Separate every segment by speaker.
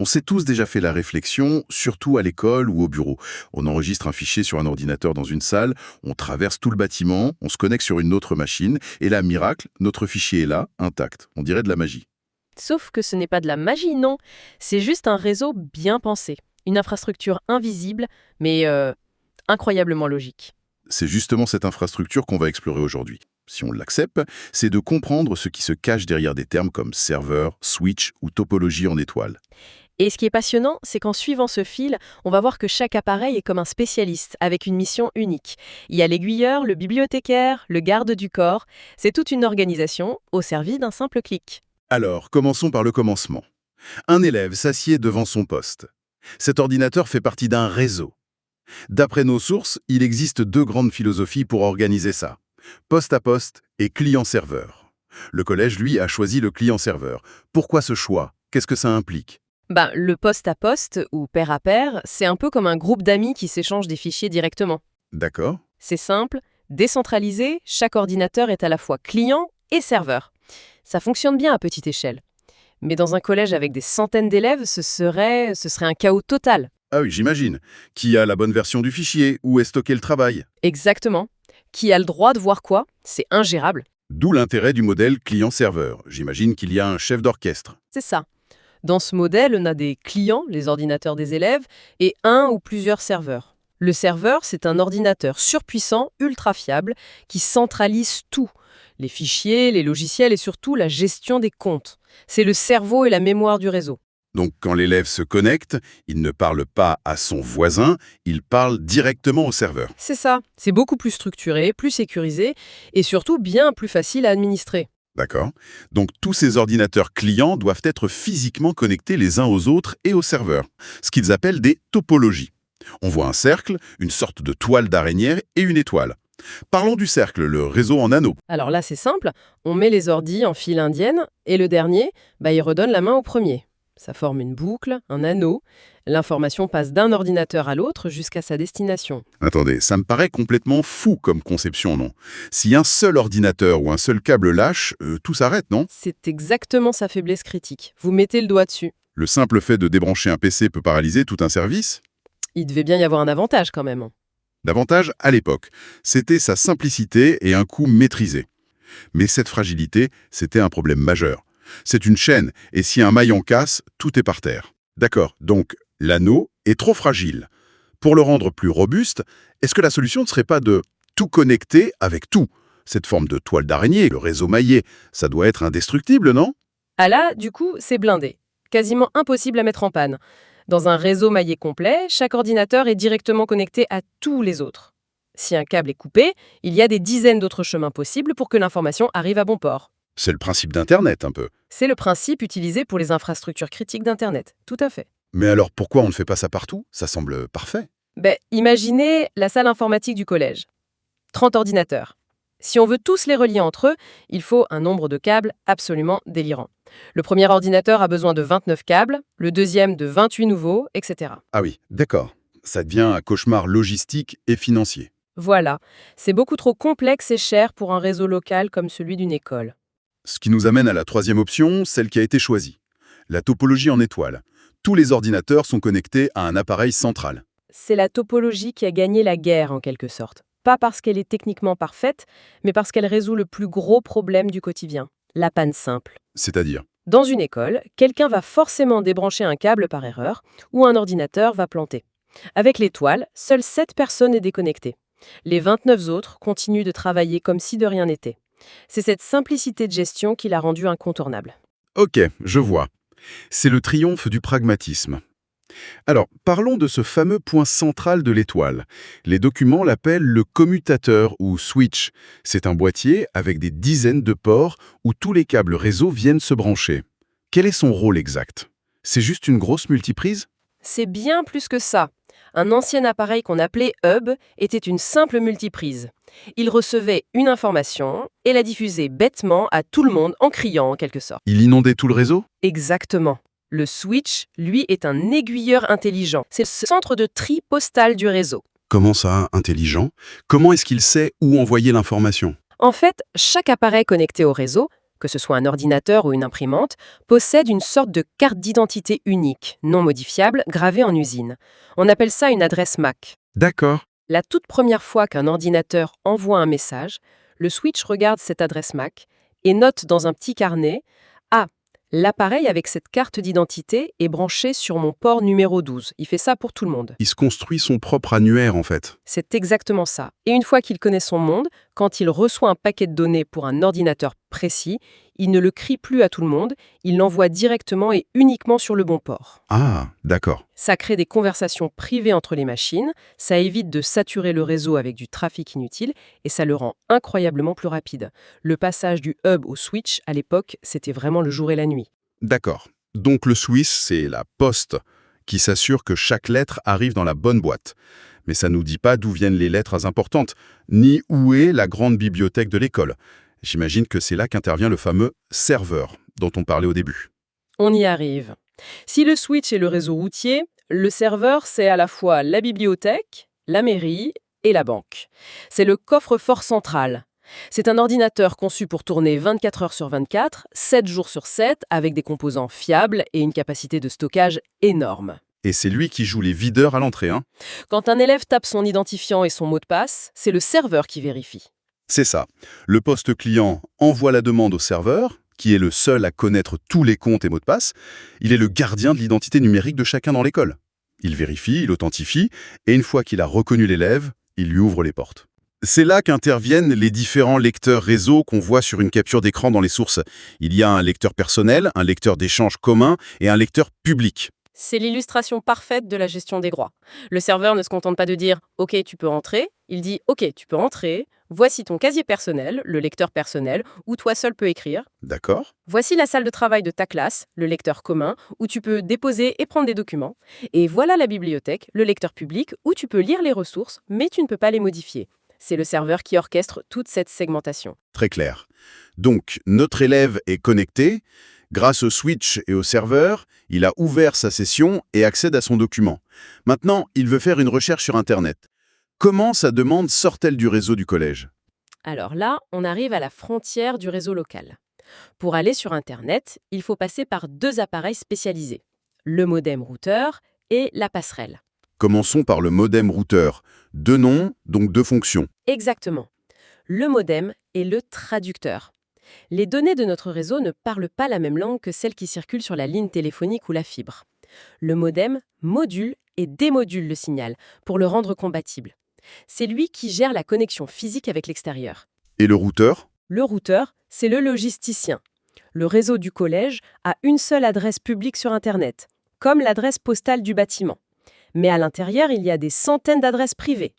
Speaker 1: On s'est tous déjà fait la réflexion, surtout à l'école ou au bureau. On enregistre un fichier sur un ordinateur dans une salle, on traverse tout le bâtiment, on se connecte sur une autre machine, et là, miracle, notre fichier est là, intact. On dirait de la magie.
Speaker 2: Sauf que ce n'est pas de la magie, non. C'est juste un réseau bien pensé. Une infrastructure invisible, mais incroyablement logique.
Speaker 1: C'est justement cette infrastructure qu'on va explorer aujourd'hui. Si on l'accepte, c'est de comprendre ce qui se cache derrière des termes comme serveur, switch ou topologie en étoile.
Speaker 2: Et ce qui est passionnant, c'est qu'en suivant ce fil, on va voir que chaque appareil est comme un spécialiste, avec une mission unique. Il y a l'aiguilleur, le bibliothécaire, le garde du corps. C'est toute une organisation au service d'un simple clic.
Speaker 1: Alors, commençons par le commencement. Un élève s'assied devant son poste. Cet ordinateur fait partie d'un réseau. D'après nos sources, il existe deux grandes philosophies pour organiser ça. Poste à poste et client-serveur. Le collège, lui, a choisi le client-serveur. Pourquoi ce choix? Qu'est-ce que ça implique?
Speaker 2: Le poste à poste, ou pair à pair, c'est un peu comme un groupe d'amis qui s'échangent des fichiers directement.
Speaker 1: D'accord.
Speaker 2: C'est simple, décentralisé, chaque ordinateur est à la fois client et serveur. Ça fonctionne bien à petite échelle. Mais dans un collège avec des centaines d'élèves, ce serait un chaos total.
Speaker 1: Ah oui, j'imagine. Qui a la bonne version du fichier? Où est stocké le travail?
Speaker 2: Exactement. Qui a le droit de voir quoi? C'est ingérable.
Speaker 1: D'où l'intérêt du modèle client-serveur. J'imagine qu'il y a un chef d'orchestre.
Speaker 2: C'est ça. Dans ce modèle, on a des clients, les ordinateurs des élèves, et un ou plusieurs serveurs. Le serveur, c'est un ordinateur surpuissant, ultra fiable, qui centralise tout. Les fichiers, les logiciels et surtout la gestion des comptes. C'est le cerveau et la mémoire du réseau.
Speaker 1: Donc quand l'élève se connecte, il ne parle pas à son voisin, il parle directement au serveur.
Speaker 2: C'est ça. C'est beaucoup plus structuré, plus sécurisé et surtout bien plus facile à administrer.
Speaker 1: D'accord. Donc tous ces ordinateurs clients doivent être physiquement connectés les uns aux autres et au serveur, ce qu'ils appellent des topologies. On voit un cercle, une sorte de toile d'araignée et une étoile. Parlons du cercle, le réseau en anneaux.
Speaker 2: Alors là, c'est simple. On met les ordis en file indienne et le dernier, il redonne la main au premier. Ça forme une boucle, un anneau. L'information passe d'un ordinateur à l'autre jusqu'à sa destination.
Speaker 1: Attendez, ça me paraît complètement fou comme conception, non? Si un seul ordinateur ou un seul câble lâche, tout s'arrête, non?
Speaker 2: C'est exactement sa faiblesse critique. Vous mettez le doigt dessus.
Speaker 1: Le simple fait de débrancher un PC peut paralyser tout un service?
Speaker 2: Il devait bien y avoir un avantage quand même.
Speaker 1: L'avantage, à l'époque, c'était sa simplicité et un coût maîtrisé. Mais cette fragilité, c'était un problème majeur. C'est une chaîne, et si un maillon casse, tout est par terre. D'accord, donc l'anneau est trop fragile. Pour le rendre plus robuste, est-ce que la solution ne serait pas de tout connecter avec tout? Cette forme de toile d'araignée, le réseau maillé, ça doit être indestructible, non?
Speaker 2: Ah là, du coup, c'est blindé. Quasiment impossible à mettre en panne. Dans un réseau maillé complet, chaque ordinateur est directement connecté à tous les autres. Si un câble est coupé, il y a des dizaines d'autres chemins possibles pour que l'information arrive à bon port.
Speaker 1: C'est le principe d'Internet, un peu.
Speaker 2: C'est le principe utilisé pour les infrastructures critiques d'Internet. Tout à fait.
Speaker 1: Mais alors pourquoi on ne fait pas ça partout? Ça semble parfait.
Speaker 2: Imaginez la salle informatique du collège. 30 ordinateurs. Si on veut tous les relier entre eux, il faut un nombre de câbles absolument délirant. Le premier ordinateur a besoin de 29 câbles, le deuxième de 28 nouveaux, etc.
Speaker 1: Ah oui, d'accord. Ça devient un cauchemar logistique et financier.
Speaker 2: Voilà, c'est beaucoup trop complexe et cher pour un réseau local comme celui d'une école.
Speaker 1: Ce qui nous amène à la troisième option, celle qui a été choisie. La topologie en étoile. Tous les ordinateurs sont connectés à un appareil central.
Speaker 2: C'est la topologie qui a gagné la guerre en quelque sorte. Pas parce qu'elle est techniquement parfaite, mais parce qu'elle résout le plus gros problème du quotidien, la panne simple.
Speaker 1: C'est-à-dire,
Speaker 2: Dans une école, quelqu'un va forcément débrancher un câble par erreur ou un ordinateur va planter. Avec l'étoile, seules 7 personnes est déconnectée. Les 29 autres continuent de travailler comme si de rien n'était. C'est cette simplicité de gestion qui l'a rendue incontournable.
Speaker 1: ok, je vois. C'est le triomphe du pragmatisme. Alors, parlons de ce fameux point central de l'étoile. Les documents l'appellent le commutateur ou switch. C'est un boîtier avec des dizaines de ports où tous les câbles réseau viennent se brancher. Quel est son rôle exact? C'est juste une grosse multiprise?
Speaker 2: C'est bien plus que ça. Un ancien appareil qu'on appelait hub était une simple multiprise. Il recevait une information et la diffusait bêtement à tout le monde en criant en quelque sorte.
Speaker 1: Il inondait tout le réseau?
Speaker 2: Exactement. Le switch, lui, est un aiguilleur intelligent. C'est le centre de tri postal du réseau.
Speaker 1: Comment ça, intelligent? Comment est-ce qu'il sait où envoyer l'information?
Speaker 2: En fait, chaque appareil connecté au réseau que ce soit un ordinateur ou une imprimante, possède une sorte de carte d'identité unique, non modifiable, gravée en usine. On appelle ça une adresse MAC.
Speaker 1: D'accord.
Speaker 2: La toute première fois qu'un ordinateur envoie un message, le switch regarde cette adresse MAC et note dans un petit carnet: Ah, l'appareil avec cette carte d'identité est branché sur mon port numéro 12. Il fait ça pour tout le monde.
Speaker 1: Il se construit son propre annuaire, en fait.
Speaker 2: C'est exactement ça. Et une fois qu'il connaît son monde, quand il reçoit un paquet de données pour un ordinateur précis, il ne le crie plus à tout le monde, il l'envoie directement et uniquement sur le bon port.
Speaker 1: Ah, d'accord.
Speaker 2: Ça crée des conversations privées entre les machines, ça évite de saturer le réseau avec du trafic inutile et ça le rend incroyablement plus rapide. Le passage du hub au switch, à l'époque, c'était vraiment le jour et la nuit.
Speaker 1: D'accord. Donc le Swiss, c'est la poste qui s'assure que chaque lettre arrive dans la bonne boîte. Mais ça nous dit pas d'où viennent les lettres importantes, ni où est la grande bibliothèque de l'école. J'imagine que c'est là qu'intervient le fameux serveur dont on parlait au début.
Speaker 2: On y arrive. Si le switch est le réseau routier, le serveur, c'est à la fois la bibliothèque, la mairie et la banque. C'est le coffre-fort central. C'est un ordinateur conçu pour tourner 24 heures sur 24, 7 jours sur 7, avec des composants fiables et une capacité de stockage énorme.
Speaker 1: Et c'est lui qui joue les videurs à l'entrée, hein.
Speaker 2: Quand un élève tape son identifiant et son mot de passe, c'est le serveur qui vérifie.
Speaker 1: C'est ça. Le poste client envoie la demande au serveur, qui est le seul à connaître tous les comptes et mots de passe. Il est le gardien de l'identité numérique de chacun dans l'école. Il vérifie, il authentifie, et une fois qu'il a reconnu l'élève, il lui ouvre les portes. C'est là qu'interviennent les différents lecteurs réseau qu'on voit sur une capture d'écran dans les sources. Il y a un lecteur personnel, un lecteur d'échange commun et un lecteur public.
Speaker 2: C'est l'illustration parfaite de la gestion des droits. Le serveur ne se contente pas de dire « Ok, tu peux entrer », il dit « Ok, tu peux entrer, voici ton casier personnel, le lecteur personnel, où toi seul peux écrire.
Speaker 1: D'accord ?
Speaker 2: Voici la salle de travail de ta classe, le lecteur commun, où tu peux déposer et prendre des documents. Et voilà la bibliothèque, le lecteur public, où tu peux lire les ressources, mais tu ne peux pas les modifier. » C'est le serveur qui orchestre toute cette segmentation.
Speaker 1: Très clair. Donc, notre élève est connecté. Grâce au switch et au serveur, il a ouvert sa session et accède à son document. Maintenant, il veut faire une recherche sur Internet. Comment sa demande sort-elle du réseau du collège ?
Speaker 2: Alors là, on arrive à la frontière du réseau local. Pour aller sur Internet, il faut passer par 2 appareils spécialisés, le modem routeur et la passerelle.
Speaker 1: Commençons par le modem routeur. 2 noms, donc 2 fonctions.
Speaker 2: Exactement. Le modem est le traducteur. Les données de notre réseau ne parlent pas la même langue que celles qui circulent sur la ligne téléphonique ou la fibre. Le modem module et démodule le signal pour le rendre compatible. C'est lui qui gère la connexion physique avec l'extérieur.
Speaker 1: Et le routeur ?
Speaker 2: Le routeur, c'est le logisticien. Le réseau du collège a une seule adresse publique sur Internet, comme l'adresse postale du bâtiment. Mais à l'intérieur, il y a des centaines d'adresses privées.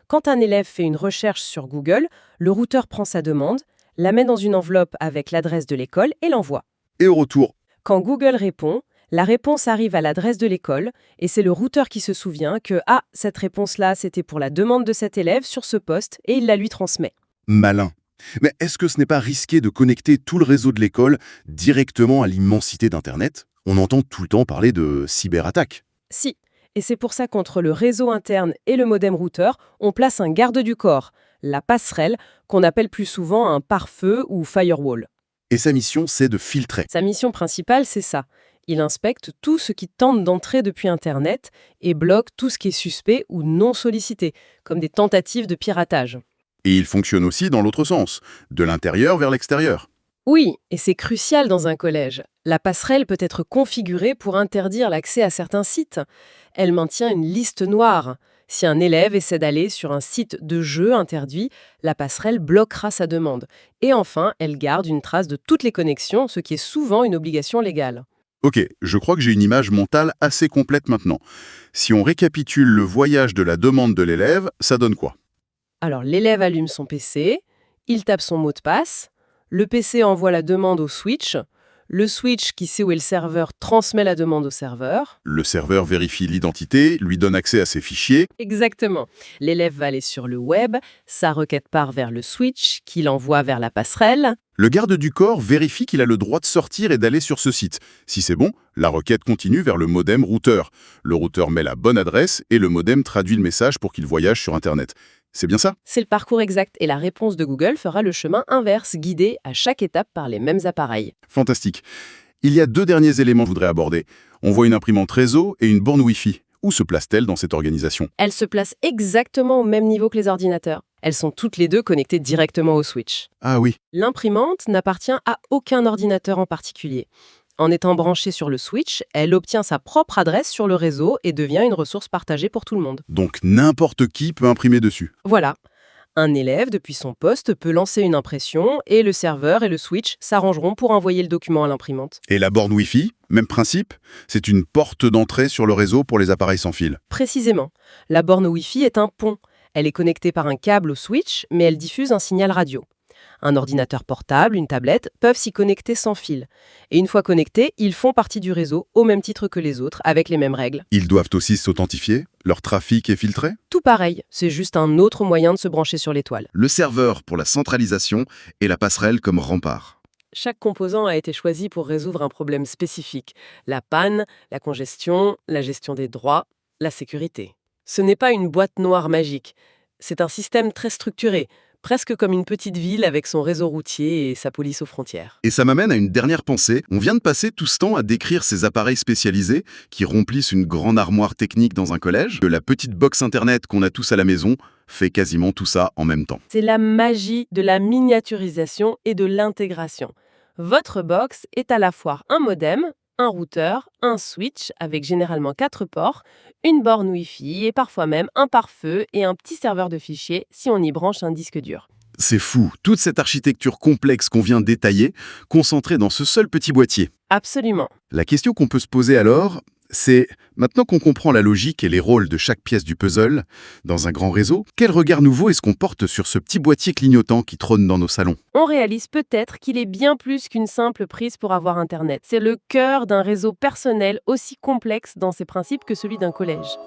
Speaker 2: Quand un élève fait une recherche sur Google, le routeur prend sa demande, la met dans une enveloppe avec l'adresse de l'école et l'envoie.
Speaker 1: Et au retour ?
Speaker 2: Quand Google répond, la réponse arrive à l'adresse de l'école et c'est le routeur qui se souvient que « Ah, cette réponse-là, c'était pour la demande de cet élève sur ce poste » et il la lui transmet.
Speaker 1: Malin. Mais est-ce que ce n'est pas risqué de connecter tout le réseau de l'école directement à l'immensité d'Internet ? On entend tout le temps parler de cyberattaque.
Speaker 2: Si, et c'est pour ça qu'entre le réseau interne et le modem routeur, on place un garde du corps, la passerelle, qu'on appelle plus souvent un pare-feu ou firewall.
Speaker 1: Et sa mission, c'est de filtrer.
Speaker 2: Sa mission principale, c'est ça. Il inspecte tout ce qui tente d'entrer depuis Internet et bloque tout ce qui est suspect ou non sollicité, comme des tentatives de piratage.
Speaker 1: Et il fonctionne aussi dans l'autre sens, de l'intérieur vers l'extérieur.
Speaker 2: Oui, et c'est crucial dans un collège. La passerelle peut être configurée pour interdire l'accès à certains sites. Elle maintient une liste noire. Si un élève essaie d'aller sur un site de jeu interdit, la passerelle bloquera sa demande. Et enfin, elle garde une trace de toutes les connexions, ce qui est souvent une obligation légale.
Speaker 1: Ok, je crois que j'ai une image mentale assez complète maintenant. Si on récapitule le voyage de la demande de l'élève, ça donne quoi ?
Speaker 2: Alors l'élève allume son PC, il tape son mot de passe, le PC envoie la demande au switch, le switch qui sait où est le serveur transmet la demande au serveur.
Speaker 1: Le serveur vérifie l'identité, lui donne accès à ses fichiers.
Speaker 2: Exactement. L'élève va aller sur le web, sa requête part vers le switch qui l'envoie vers la passerelle.
Speaker 1: Le garde du corps vérifie qu'il a le droit de sortir et d'aller sur ce site. Si c'est bon, la requête continue vers le modem routeur. Le routeur met la bonne adresse et le modem traduit le message pour qu'il voyage sur Internet. C'est bien ça?
Speaker 2: C'est le parcours exact et la réponse de Google fera le chemin inverse, guidé à chaque étape par les mêmes appareils.
Speaker 1: Fantastique. Il y a 2 derniers éléments que je voudrais aborder. On voit une imprimante réseau et une borne Wi-Fi. Où se place-t-elle dans cette organisation?
Speaker 2: Elles se placent exactement au même niveau que les ordinateurs. Elles sont toutes les deux connectées directement au switch.
Speaker 1: Ah oui,
Speaker 2: L'imprimante n'appartient à aucun ordinateur en particulier. En étant branchée sur le switch, elle obtient sa propre adresse sur le réseau et devient une ressource partagée pour tout le monde.
Speaker 1: donc n'importe qui peut imprimer dessus.
Speaker 2: Voilà. Un élève, depuis son poste, peut lancer une impression et le serveur et le switch s'arrangeront pour envoyer le document à l'imprimante.
Speaker 1: Et la borne Wi-Fi, même principe, c'est une porte d'entrée sur le réseau pour les appareils sans fil.
Speaker 2: Précisément, la borne Wi-Fi est un pont. Elle est connectée par un câble au switch, mais elle diffuse un signal radio. Un ordinateur portable, une tablette, peuvent s'y connecter sans fil. Et une fois connectés, ils font partie du réseau au même titre que les autres, avec les mêmes règles.
Speaker 1: Ils doivent aussi s'authentifier? Leur trafic est filtré?
Speaker 2: Tout pareil, c'est juste un autre moyen de se brancher sur l'étoile.
Speaker 3: Le serveur pour la centralisation et la passerelle comme rempart.
Speaker 2: Chaque composant a été choisi pour résoudre un problème spécifique. La panne, la congestion, la gestion des droits, la sécurité. Ce n'est pas une boîte noire magique. C'est un système très structuré, presque comme une petite ville avec son réseau routier et sa police aux frontières.
Speaker 3: Et ça m'amène à une dernière pensée. On vient de passer tout ce temps à décrire ces appareils spécialisés qui remplissent une grande armoire technique dans un collège. Que la petite box internet qu'on a tous à la maison fait quasiment tout ça en même temps.
Speaker 2: C'est la magie de la miniaturisation et de l'intégration. Votre box est à la fois un modem, un routeur, un switch avec généralement 4 ports, une borne Wi-Fi et parfois même un pare-feu et un petit serveur de fichiers si on y branche un disque dur.
Speaker 3: C'est fou, toute cette architecture complexe qu'on vient détailler, concentrée dans ce seul petit boîtier.
Speaker 2: Absolument.
Speaker 3: La question qu'on peut se poser alors, c'est, maintenant qu'on comprend la logique et les rôles de chaque pièce du puzzle, dans un grand réseau, quel regard nouveau est-ce qu'on porte sur ce petit boîtier clignotant qui trône dans nos salons?
Speaker 2: On réalise peut-être qu'il est bien plus qu'une simple prise pour avoir Internet. C'est le cœur d'un réseau personnel aussi complexe dans ses principes que celui d'un collège.